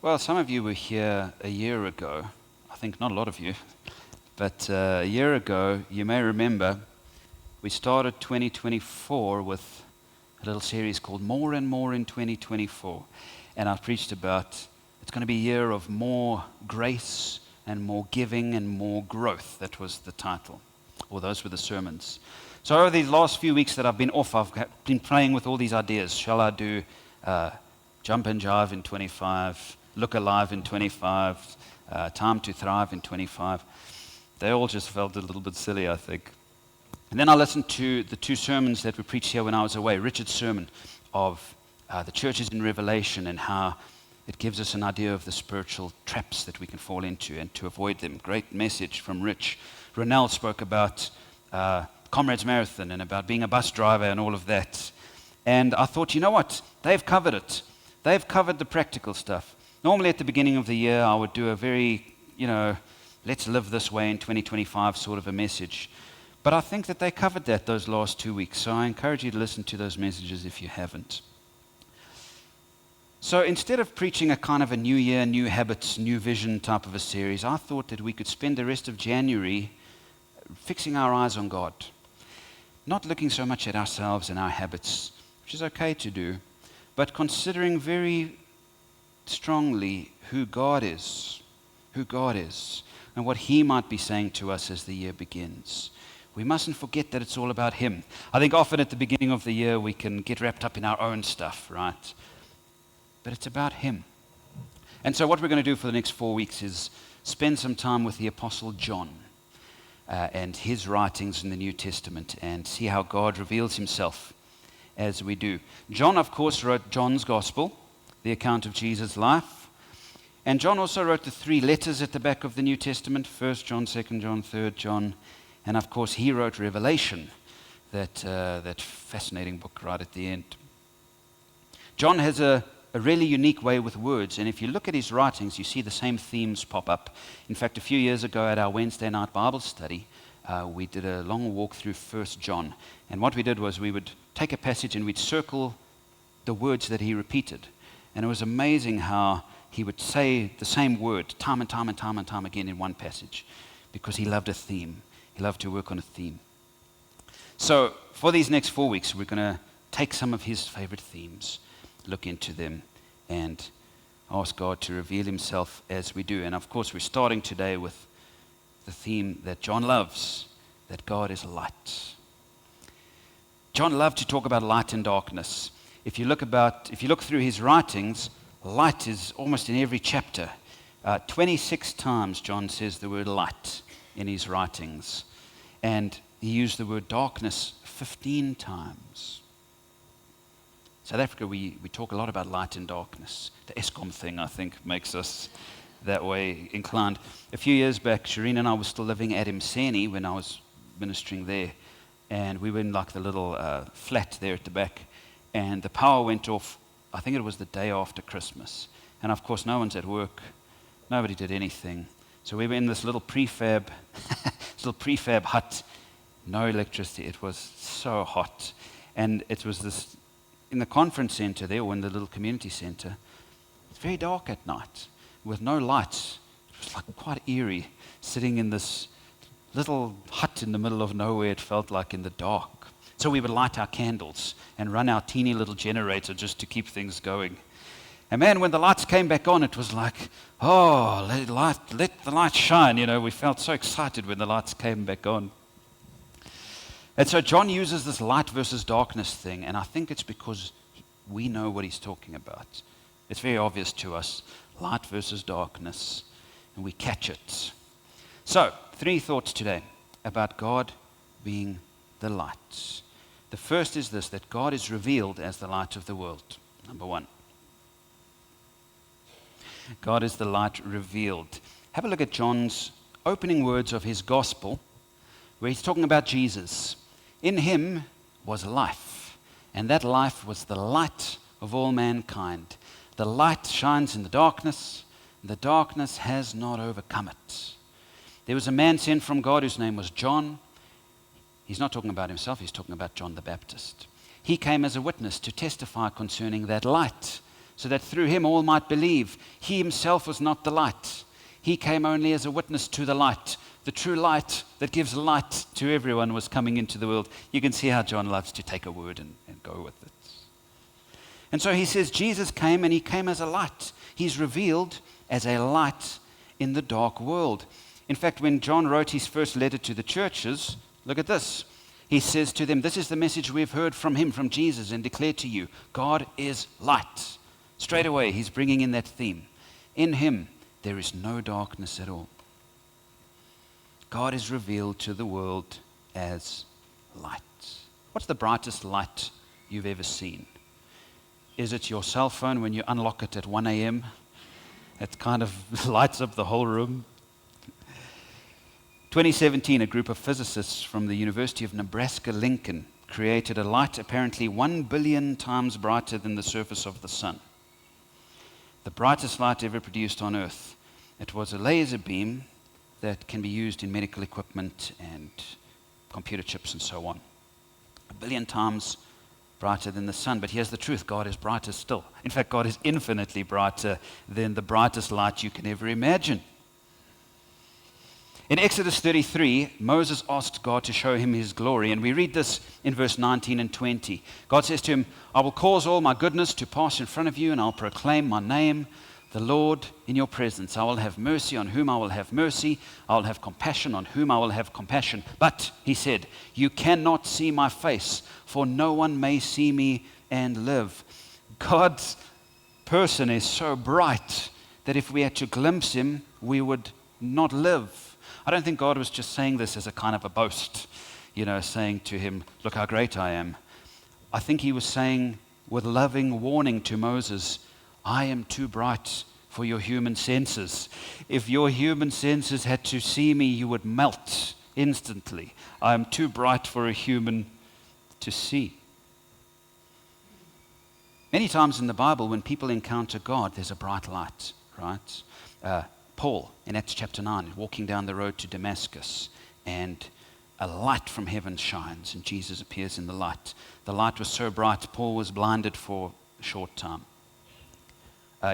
Well, some of you were here a year ago. I think not a lot of you, but a year ago, you may remember, we started 2024 with a little series called More and More in 2024. And I preached about it's going to be a year of more grace and more giving and more growth. That was the title, or those were the sermons. So over these last few weeks that I've been off, I've been playing with all these ideas. Shall I do Jump and Jive in 25, Look Alive in 25, Time to Thrive in 25? They all just felt a little bit silly, I think. And then I listened to the two sermons that were preached here when I was away. Richard's sermon of the churches in Revelation and how it gives us an idea of the spiritual traps that we can fall into and to avoid them. Great message from Rich. Ronell spoke about Comrades Marathon and about being a bus driver and all of that. And I thought, you know what? They've covered it. They've covered the practical stuff. Normally at the beginning of the year, I would do a very, let's live this way in 2025 sort of a message. But I think that they covered that those last 2 weeks. So I encourage you to listen to those messages if you haven't. So instead of preaching a kind of a new year, new habits, new vision type of a series, I thought that we could spend the rest of January fixing our eyes on God. Not looking so much at ourselves and our habits, which is okay to do, but considering very strongly who God is, and what He might be saying to us as the year begins. We mustn't forget that it's all about Him. I think often at the beginning of the year we can get wrapped up in our own stuff, right? But it's about Him. And so what we're going to do for the next 4 weeks is spend some time with the Apostle John and his writings in the New Testament and see how God reveals Himself as we do. John, of course, wrote John's Gospel, the account of Jesus' life. And John also wrote the 3 letters at the back of the New Testament, 1 John, 2 John, 3 John. And of course, he wrote Revelation, that fascinating book right at the end. John has a really unique way with words, and if you look at his writings, you see the same themes pop up. In fact, a few years ago at our Wednesday night Bible study, we did a long walk through 1 John. And what we did was we would take a passage and we'd circle the words that he repeated. And it was amazing how he would say the same word time and time and time and time again in one passage, because he loved a theme. He loved to work on a theme. So for these next 4 weeks, we're going to take some of his favorite themes, look into them, and ask God to reveal Himself as we do. And of course, we're starting today with the theme that John loves, that God is light. John loved to talk about light and darkness. If you look through his writings, light is almost in every chapter. 26 times John says the word light in his writings. And he used the word darkness 15 times. South Africa, we talk a lot about light and darkness. The ESCOM thing, I think, makes us that way inclined. A few years back, Shireen and I were still living at Mseni when I was ministering there. And we were in like the little flat there at the back. And the power went off, I think it was the day after Christmas. And of course, no one's at work. Nobody did anything. So we were in this little prefab hut. No electricity. It was so hot. And it was this, in the conference center there, or in the little community center, it's very dark at night with no lights. It was like quite eerie, sitting in this little hut in the middle of nowhere, it felt like, in the dark. So we would light our candles and run our teeny little generator just to keep things going. And man, when the lights came back on, it was like, oh, let the light shine. We felt so excited when the lights came back on. And so John uses this light versus darkness thing, and I think it's because we know what he's talking about. It's very obvious to us, light versus darkness, and we catch it. So, 3 thoughts today about God being the light. The first is this, that God is revealed as the light of the world. Number 1. God is the light revealed. Have a look at John's opening words of his gospel, where he's talking about Jesus. In Him was life, and that life was the light of all mankind. The light shines in the darkness, and the darkness has not overcome it. There was a man sent from God whose name was John. He's not talking about himself, he's talking about John the Baptist. He came as a witness to testify concerning that light, so that through him all might believe. He himself was not the light. He came only as a witness to the light. The true light that gives light to everyone was coming into the world. You can see how John loves to take a word and go with it. And so he says Jesus came, and he came as a light. He's revealed as a light in the dark world. In fact, when John wrote his first letter to the churches, look at this. He says to them, this is the message we've heard from him, from Jesus, and declare to you, God is light. Straight away, he's bringing in that theme. In him, there is no darkness at all. God is revealed to the world as light. What's the brightest light you've ever seen? Is it your cell phone when you unlock it at 1 a.m.? It kind of lights up the whole room. 2017, a group of physicists from the University of Nebraska-Lincoln created a light apparently 1 billion times brighter than the surface of the sun. The brightest light ever produced on Earth. It was a laser beam that can be used in medical equipment and computer chips and so on. 1 billion times brighter than the sun. But here's the truth, God is brighter still. In fact, God is infinitely brighter than the brightest light you can ever imagine. In Exodus 33, Moses asked God to show him his glory, and we read this in verse 19 and 20. God says to him, I will cause all my goodness to pass in front of you, and I'll proclaim my name, the Lord, in your presence. I will have mercy on whom I will have mercy. I will have compassion on whom I will have compassion. But, he said, you cannot see my face, for no one may see me and live. God's person is so bright that if we had to glimpse him, we would not live. I don't think God was just saying this as a kind of a boast, saying to him, look how great I am. I think he was saying with loving warning to Moses, I am too bright for your human senses. If your human senses had to see me, you would melt instantly. I am too bright for a human to see. Many times in the Bible, when people encounter God, there's a bright light, right? Paul, in Acts chapter 9, walking down the road to Damascus, and a light from heaven shines, and Jesus appears in the light. The light was so bright, Paul was blinded for a short time.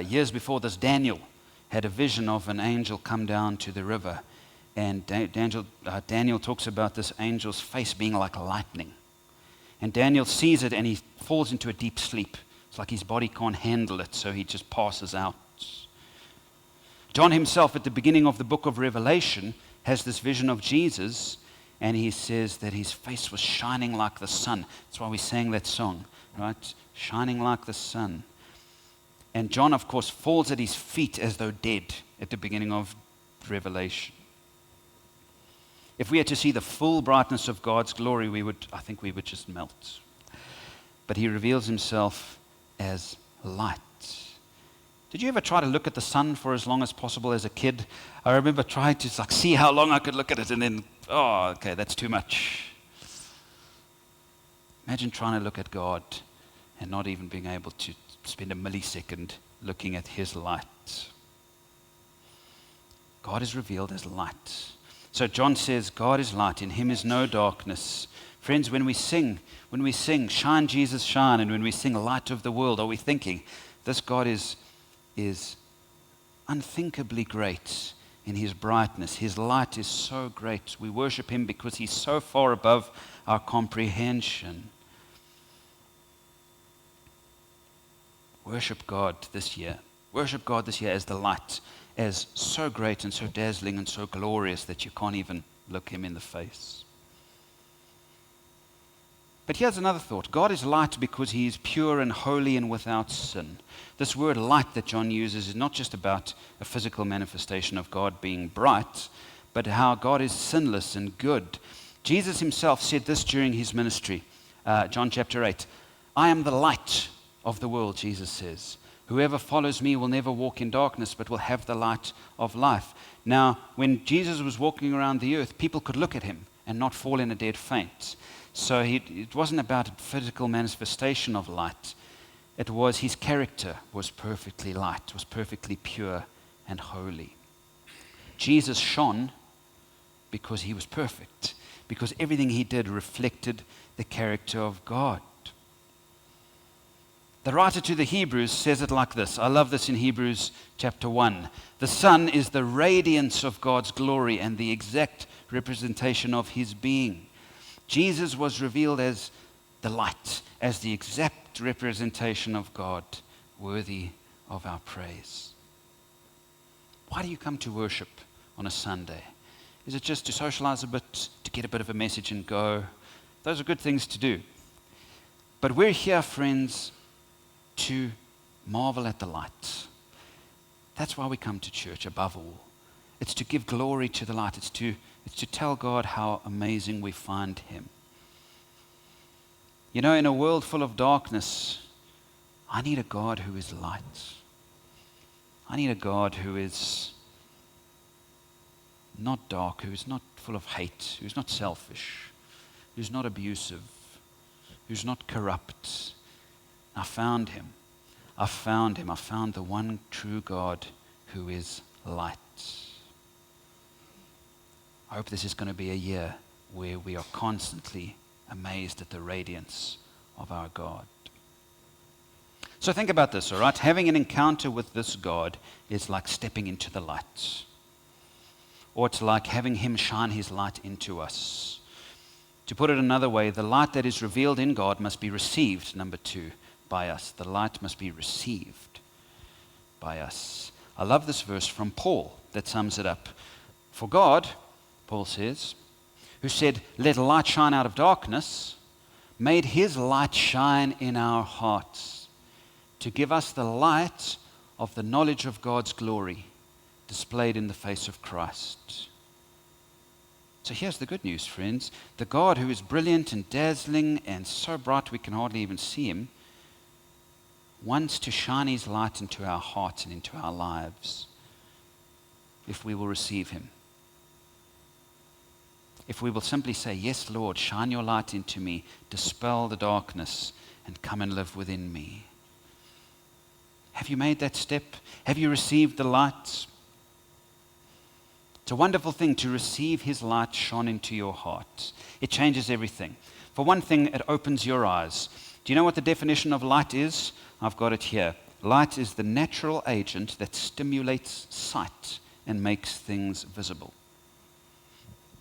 Years before this, Daniel had a vision of an angel come down to the river. And Daniel talks about this angel's face being like lightning. And Daniel sees it and he falls into a deep sleep. It's like his body can't handle it, so he just passes out. John himself, at the beginning of the book of Revelation, has this vision of Jesus, and he says that his face was shining like the sun. That's why we sang that song, right? Shining like the sun. And John, of course, falls at his feet as though dead at the beginning of Revelation. If we had to see the full brightness of God's glory, I think we would just melt. But he reveals himself as light. Did you ever try to look at the sun for as long as possible as a kid? I remember trying to see how long I could look at it, and then, okay, that's too much. Imagine trying to look at God and not even being able to spend a millisecond looking at his light. God is revealed as light. So John says, God is light, in him is no darkness. Friends, when we sing, shine Jesus shine, and when we sing light of the world, are we thinking, this God is unthinkably great in his brightness. His light is so great. We worship him because he's so far above our comprehension. Worship God this year. Worship God this year as the light, as so great and so dazzling and so glorious that you can't even look him in the face. But here's another thought. God is light because he is pure and holy and without sin. This word light that John uses is not just about a physical manifestation of God being bright, but how God is sinless and good. Jesus himself said this during his ministry. John chapter 8. I am the light of the world, Jesus says. Whoever follows me will never walk in darkness, but will have the light of life. Now, when Jesus was walking around the earth, people could look at him and not fall in a dead faint. So it wasn't about a physical manifestation of light. It was his character was perfectly light, was perfectly pure and holy. Jesus shone because he was perfect, because everything he did reflected the character of God. The writer to the Hebrews says it like this. I love this in Hebrews chapter 1. The Son is the radiance of God's glory and the exact representation of his being. Jesus was revealed as the light, as the exact representation of God, worthy of our praise. Why do you come to worship on a Sunday? Is it just to socialize a bit, to get a bit of a message and go? Those are good things to do. But we're here, friends, to marvel at the light. That's why we come to church above all. It's to give glory to the light. It's to tell God how amazing we find him. You know, in a world full of darkness, I need a God who is light. I need a God who is not dark, who is not full of hate, who's not selfish, who's not abusive, who's not corrupt. I found him. I found him. I found the one true God who is light. I hope this is going to be a year where we are constantly amazed at the radiance of our God. So think about this, all right? Having an encounter with this God is like stepping into the light. Or it's like having him shine his light into us. To put it another way, the light that is revealed in God must be received, number 2, by us. The light must be received by us. I love this verse from Paul that sums it up. For God, Paul says, who said, "Let light shine out of darkness," made his light shine in our hearts to give us the light of the knowledge of God's glory displayed in the face of Christ. So here's the good news, friends. The God who is brilliant and dazzling and so bright we can hardly even see him wants to shine his light into our hearts and into our lives if we will receive him. If we will simply say, "Yes, Lord, shine your light into me, dispel the darkness, and come and live within me." Have you made that step? Have you received the light? It's a wonderful thing to receive his light shone into your heart. It changes everything. For one thing, it opens your eyes. Do you know what the definition of light is? I've got it here. Light is the natural agent that stimulates sight and makes things visible.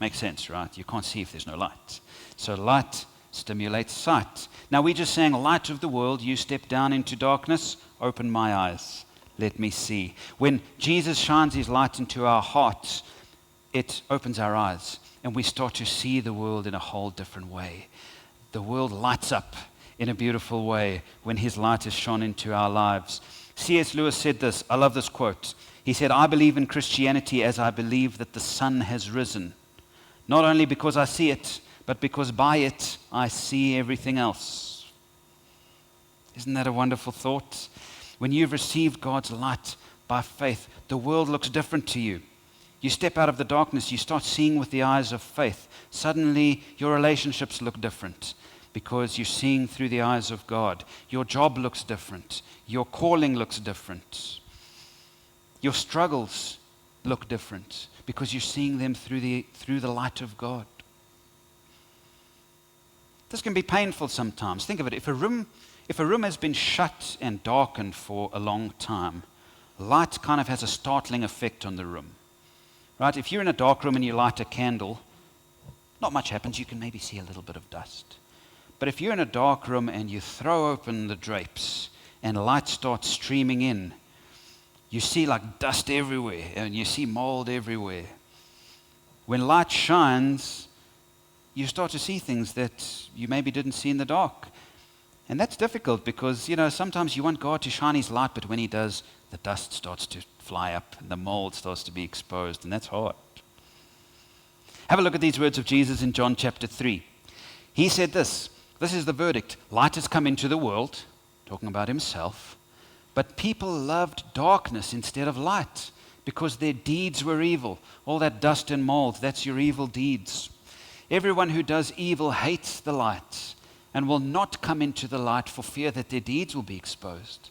Makes sense, right? You can't see if there's no light. So light stimulates sight. Now we just sang, "Light of the world, you step down into darkness, open my eyes, let me see." When Jesus shines his light into our hearts, it opens our eyes and we start to see the world in a whole different way. The world lights up in a beautiful way when his light is shone into our lives. C.S. Lewis said this. I love this quote. He said, "I believe in Christianity as I believe that the sun has risen. Not only because I see it, but because by it I see everything else." Isn't that a wonderful thought? When you've received God's light by faith, the world looks different to you. You step out of the darkness, you start seeing with the eyes of faith. Suddenly, your relationships look different because you're seeing through the eyes of God. Your job looks different. Your calling looks different. Your struggles look different because you're seeing them through the light of God. This can be painful sometimes. Think of it. If a room has been shut and darkened for a long time, light kind of has a startling effect on the room. Right? If you're in a dark room and you light a candle, not much happens. You can maybe see a little bit of dust. But if you're in a dark room and you throw open the drapes and light starts streaming in, you see like dust everywhere and you see mold everywhere. When light shines, you start to see things that you maybe didn't see in the dark. And that's difficult because, sometimes you want God to shine his light, but when he does, the dust starts to fly up and the mold starts to be exposed, and that's hard. Have a look at these words of Jesus in John chapter 3. He said this is the verdict. Light has come into the world, talking about himself, but people loved darkness instead of light because their deeds were evil. All that dust and mold, that's your evil deeds. Everyone who does evil hates the light and will not come into the light for fear that their deeds will be exposed.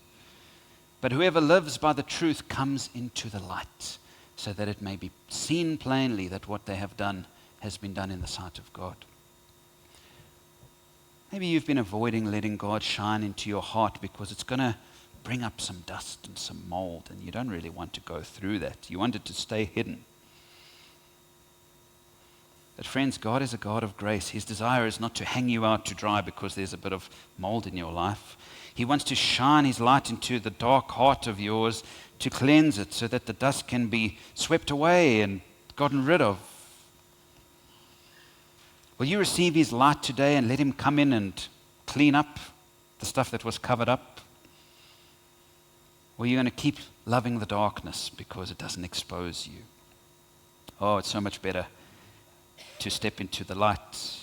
But whoever lives by the truth comes into the light so that it may be seen plainly that what they have done has been done in the sight of God. Maybe you've been avoiding letting God shine into your heart because it's going to bring up some dust and some mold, and you don't really want to go through that. You want it to stay hidden. But friends, God is a God of grace. His desire is not to hang you out to dry because there's a bit of mold in your life. He wants to shine His light into the dark heart of yours to cleanse it so that the dust can be swept away and gotten rid of. Will you receive His light today and let Him come in and clean up the stuff that was covered up? Or are you going to keep loving the darkness because it doesn't expose you? Oh, it's so much better to step into the light.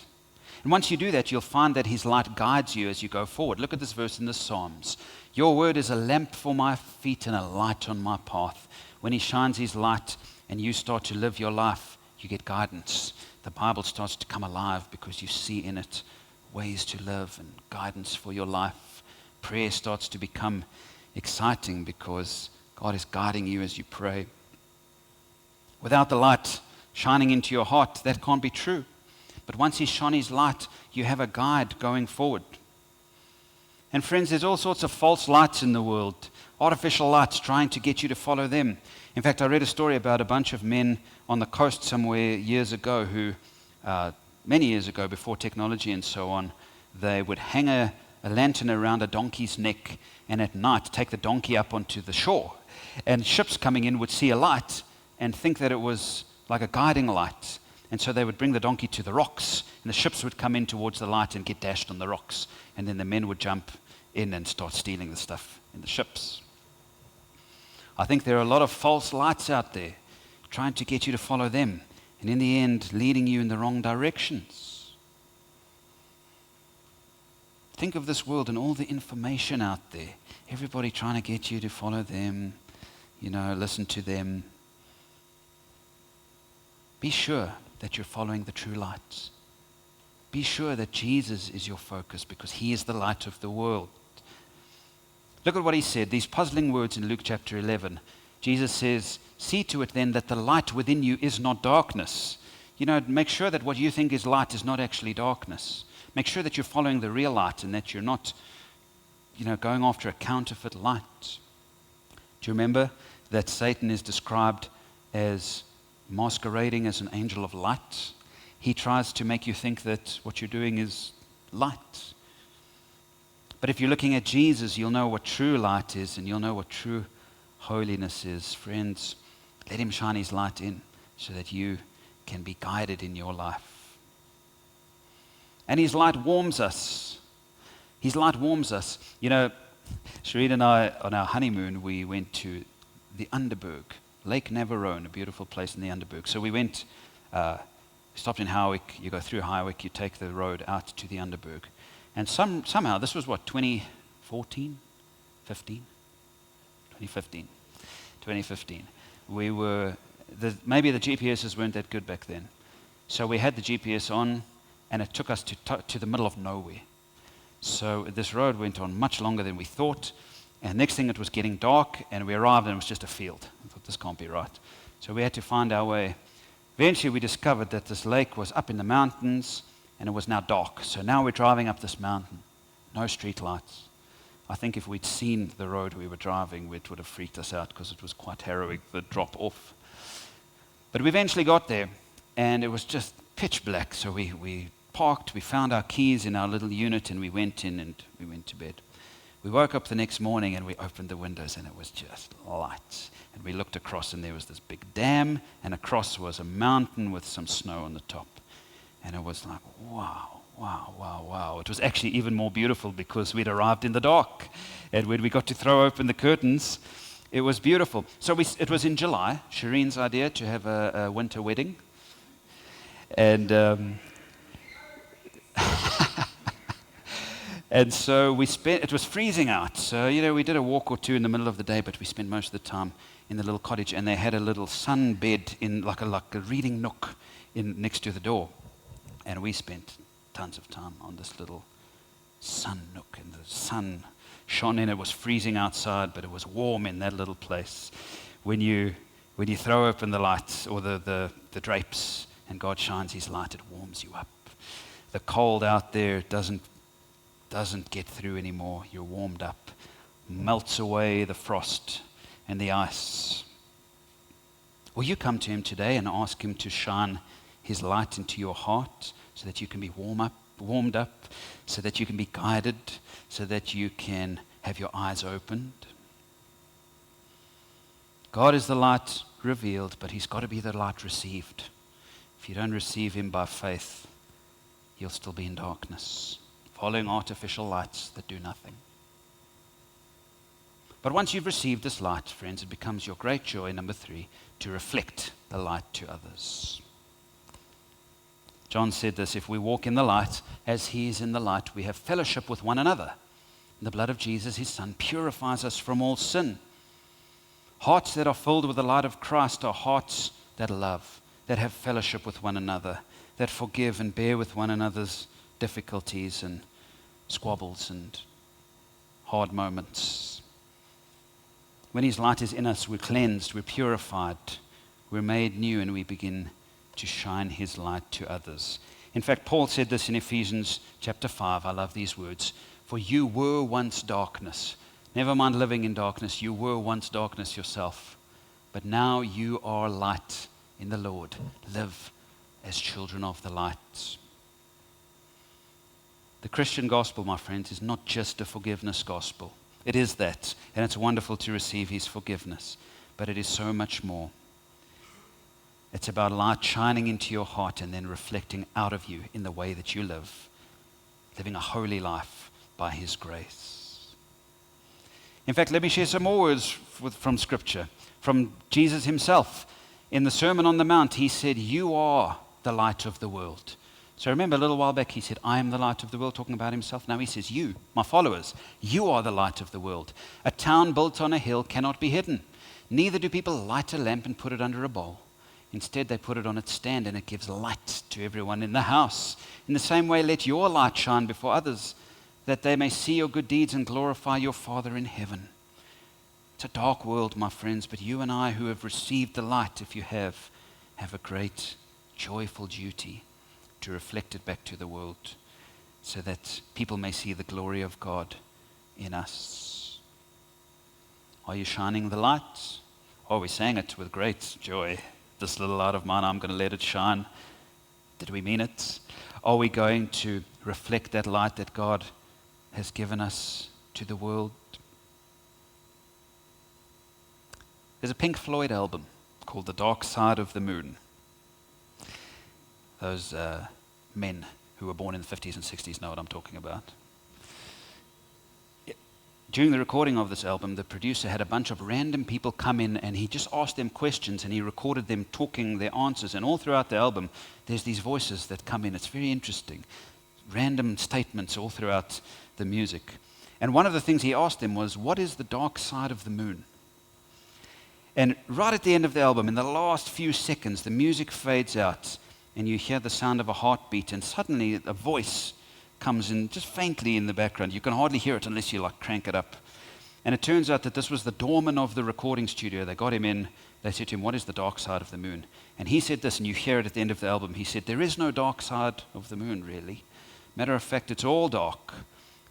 And once you do that, you'll find that His light guides you as you go forward. Look at this verse in the Psalms. Your word is a lamp for my feet and a light on my path. When He shines His light and you start to live your life, you get guidance. The Bible starts to come alive because you see in it ways to live and guidance for your life. Prayer starts to become exciting because God is guiding you as you pray. Without the light shining into your heart, that can't be true. But once He's shone His light, you have a guide going forward. And friends, there's all sorts of false lights in the world, artificial lights trying to get you to follow them. In fact, I read a story about a bunch of men on the coast somewhere years ago who, many years ago, before technology and so on, they would hang a lantern around a donkey's neck and at night take the donkey up onto the shore. And ships coming in would see a light and think that it was like a guiding light. And so they would bring the donkey to the rocks, and the ships would come in towards the light and get dashed on the rocks. And then the men would jump in and start stealing the stuff in the ships. I think there are a lot of false lights out there trying to get you to follow them, and in the end, leading you in the wrong directions. Think of this world and all the information out there. Everybody trying to get you to follow them, listen to them. Be sure that you're following the true light. Be sure that Jesus is your focus because He is the light of the world. Look at what He said, these puzzling words in Luke chapter 11. Jesus says, see to it then that the light within you is not darkness. Make sure that what you think is light is not actually darkness. Make sure that you're following the real light and that you're not, going after a counterfeit light. Do you remember that Satan is described as masquerading as an angel of light? He tries to make you think that what you're doing is light. But if you're looking at Jesus, you'll know what true light is and you'll know what true holiness is. Friends, let Him shine His light in so that you can be guided in your life. And His light warms us. His light warms us. Shereen and I, on our honeymoon, we went to the Underberg, Lake Navarone, a beautiful place in the Underberg. So we went, stopped in Howick, you go through Howick, you take the road out to the Underberg. And somehow, this was 2014? 2015. We were, maybe the GPSs weren't that good back then. So we had the GPS on, and it took us to the middle of nowhere. So this road went on much longer than we thought. And next thing, it was getting dark, and we arrived, and it was just a field. I thought, this can't be right. So we had to find our way. Eventually, we discovered that this lake was up in the mountains, and it was now dark. So now we're driving up this mountain. No street lights. I think if we'd seen the road we were driving, it would have freaked us out because it was quite harrowing, the drop off. But we eventually got there, and it was just pitch black. So we parked, we found our keys in our little unit, and we went in and we went to bed. We woke up the next morning and we opened the windows and it was just light. And we looked across and there was this big dam, and across was a mountain with some snow on the top. And it was like, wow, wow, wow, wow. It was actually even more beautiful because we'd arrived in the dark. And when we got to throw open the curtains, it was beautiful. So it was in July, Shireen's idea to have a winter wedding. And and so it was freezing out. So, we did a walk or two in the middle of the day, but we spent most of the time in the little cottage. And they had a little sun bed in like a reading nook next to the door. And we spent tons of time on this little sun nook. And the sun shone in. It was freezing outside, but it was warm in that little place. When you throw open the lights or the drapes and God shines His light, it warms you up. The cold out there doesn't doesn't get through anymore. You're warmed up. Melts away the frost and the ice. Or you come to him today and ask him to shine his light into your heart so that you can be warmed up, so that you can be guided, so that you can have your eyes opened. God is the light revealed, but he's got to be the light received. If you don't receive him by faith, you'll still be in darkness, following artificial lights that do nothing. But once you've received this light, friends, it becomes your great joy, number 3, to reflect the light to others. John said this, if we walk in the light as he is in the light, we have fellowship with one another. And the blood of Jesus, his Son, purifies us from all sin. Hearts that are filled with the light of Christ are hearts that love, that have fellowship with one another, that forgive and bear with one another's difficulties and squabbles and hard moments. When his light is in us, we're cleansed, we're purified, we're made new, and we begin to shine his light to others. In fact, Paul said this in Ephesians chapter 5. I love these words. For you were once darkness. Never mind living in darkness. You were once darkness yourself. But now you are light in the Lord. Live as children of the light. The Christian gospel, my friends, is not just a forgiveness gospel. It is that, and it's wonderful to receive his forgiveness, but it is so much more. It's about light shining into your heart and then reflecting out of you in the way that you live, living a holy life by his grace. In fact, let me share some more words from Scripture, from Jesus himself. In the Sermon on the Mount, he said, you are the light of the world. So remember a little while back he said, I am the light of the world, talking about himself. Now he says, you, my followers, you are the light of the world. A town built on a hill cannot be hidden. Neither do people light a lamp and put it under a bowl. Instead, they put it on its stand and it gives light to everyone in the house. In the same way, let your light shine before others, that they may see your good deeds and glorify your Father in heaven. It's a dark world, my friends, but you and I who have received the light, if you have a great, joyful duty to reflect it back to the world so that people may see the glory of God in us. Are you shining the light? Oh, we sang it with great joy. This little light of mine, I'm going to let it shine. Did we mean it? Are we going to reflect that light that God has given us to the world? There's a Pink Floyd album called The Dark Side of the Moon. Those men who were born in the 50s and 60s know what I'm talking about. During the recording of this album, the producer had a bunch of random people come in and he just asked them questions and he recorded them talking their answers. And all throughout the album, there's these voices that come in. It's very interesting. Random statements all throughout the music. And one of the things he asked them was, what is the dark side of the moon? And right at the end of the album, in the last few seconds, the music fades out and you hear the sound of a heartbeat, and suddenly a voice comes in just faintly in the background. You can hardly hear it unless you crank it up. And it turns out that this was the doorman of the recording studio. They got him in. They said to him, what is the dark side of the moon? And he said this, and you hear it at the end of the album. He said, there is no dark side of the moon, really. Matter of fact, it's all dark.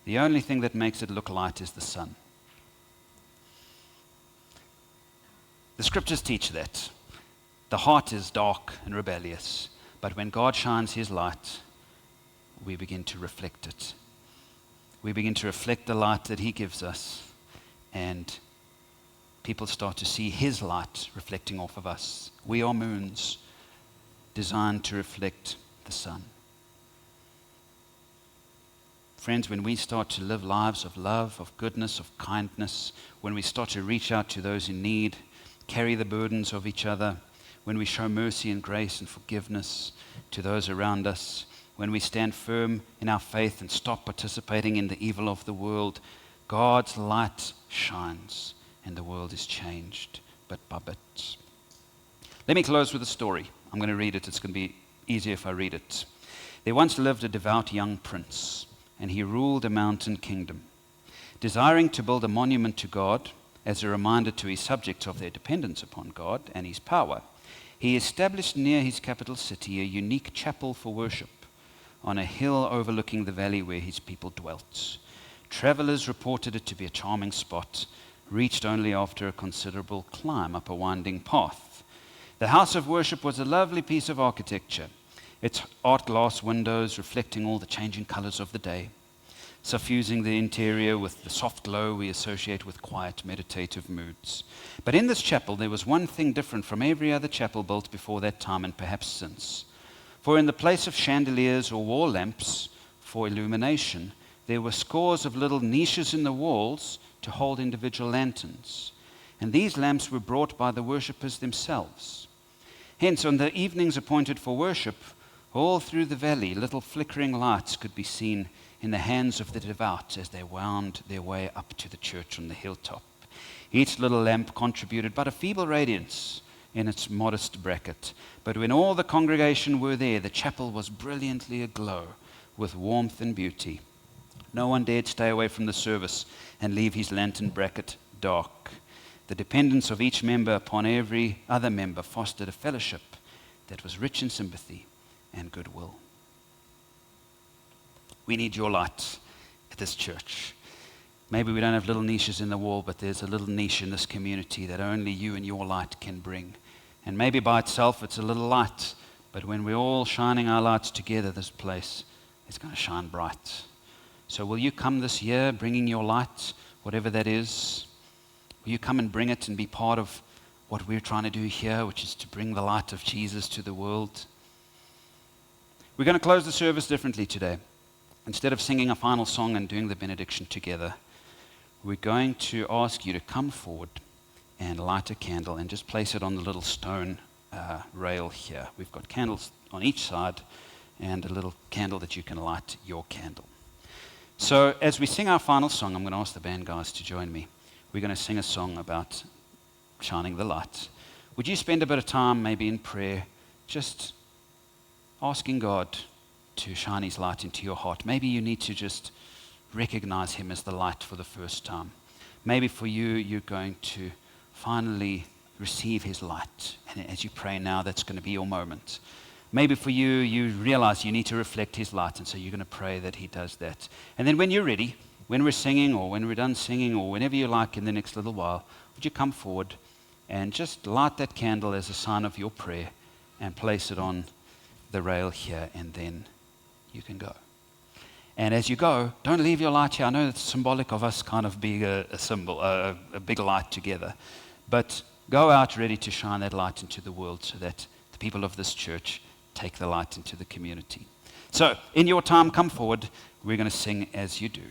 The only thing that makes it look light is the sun. The scriptures teach that. The heart is dark and rebellious. But when God shines his light, we begin to reflect it. We begin to reflect the light that he gives us. And people start to see his light reflecting off of us. We are moons designed to reflect the sun. Friends, when we start to live lives of love, of goodness, of kindness, when we start to reach out to those in need, carry the burdens of each other, when we show mercy and grace and forgiveness to those around us, when we stand firm in our faith and stop participating in the evil of the world, God's light shines and the world is changed bit by bit. Let me close with a story. I'm going to read it. It's going to be easier if I read it. There once lived a devout young prince, and he ruled a mountain kingdom. Desiring to build a monument to God as a reminder to his subjects of their dependence upon God and his power, he established near his capital city a unique chapel for worship. on a hill overlooking the valley where his people dwelt. Travelers reported it to be a charming spot, reached only after a considerable climb up a winding path. The house of worship was a lovely piece of architecture, its art glass windows reflecting all the changing colors of the day, suffusing the interior with the soft glow we associate with quiet, meditative moods. But in this chapel, there was one thing different from every other chapel built before that time and perhaps since. For in the place of chandeliers or wall lamps for illumination, there were scores of little niches in the walls to hold individual lanterns. And these lamps were brought by the worshippers themselves. Hence, on the evenings appointed for worship, all through the valley, little flickering lights could be seen in the hands of the devout as they wound their way up to the church on the hilltop. Each little lamp contributed but a feeble radiance in its modest bracket. But when all the congregation were there, the chapel was brilliantly aglow with warmth and beauty. No one dared stay away from the service and leave his lantern bracket dark. The dependence of each member upon every other member fostered a fellowship that was rich in sympathy and goodwill. We need your light at this church. Maybe we don't have little niches in the wall, but there's a little niche in this community that only you and your light can bring. And maybe by itself it's a little light, but when we're all shining our lights together, this place is going to shine bright. So will you come this year bringing your light, whatever that is? Will you come and bring it and be part of what we're trying to do here, which is to bring the light of Jesus to the world? We're going to close the service differently today. Instead of singing a final song and doing the benediction together, we're going to ask you to come forward and light a candle and just place it on the little stone rail here. We've got candles on each side and a little candle that you can light your candle. So as we sing our final song, I'm going to ask the band guys to join me. We're going to sing a song about shining the light. Would you spend a bit of time maybe in prayer just asking God to shine his light into your heart? Maybe you need to just recognize him as the light for the first time. Maybe for you, you're going to finally receive his light. And as you pray now, that's going to be your moment. Maybe for you, you realize you need to reflect his light, and so you're going to pray that he does that. And then when you're ready, when we're singing or when we're done singing or whenever you like in the next little while, would you come forward and just light that candle as a sign of your prayer and place it on the rail here, and then you can go. And as you go, don't leave your light here. I know it's symbolic of us kind of being a symbol, a big light together. But go out ready to shine that light into the world so that the people of this church take the light into the community. So, in your time, come forward. We're going to sing as you do.